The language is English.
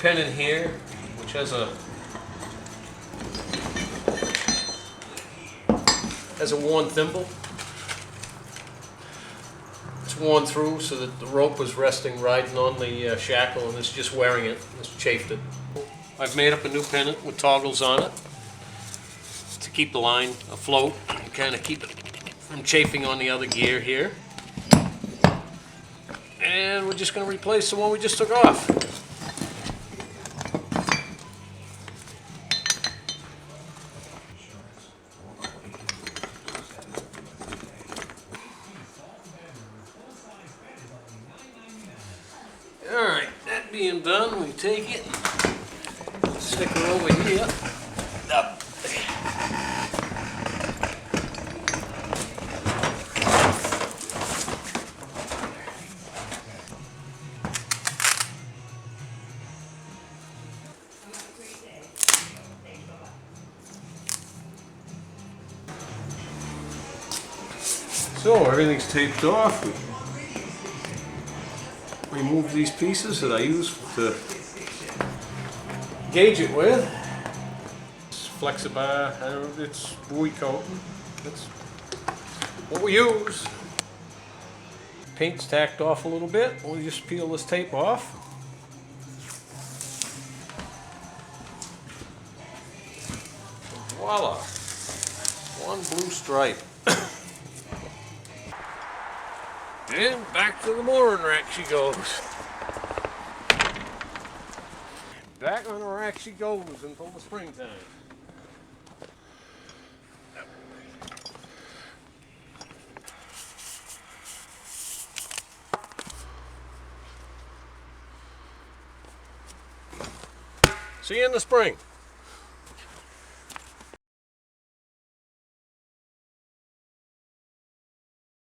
pennant here, which has a worn thimble. It's worn through so that the rope was resting riding on the shackle, and it's just wearing it. It's chafed it. I've made up a new pennant with toggles on it to keep the line afloat and kind of keep it from chafing on the other gear here. And we're just going to replace the one we just took off. Alright, that being done, we take it and stick her over here. Up. So everything's taped off. Remove these pieces that I use to gauge it with. It's Flexibar, it's buoy coating. That's what we use. Paint's tacked off a little bit. We'll just peel this tape off. Voila! One blue stripe. And back to the mooring rack she goes. Back on the rack she goes until the springtime. See you in the spring.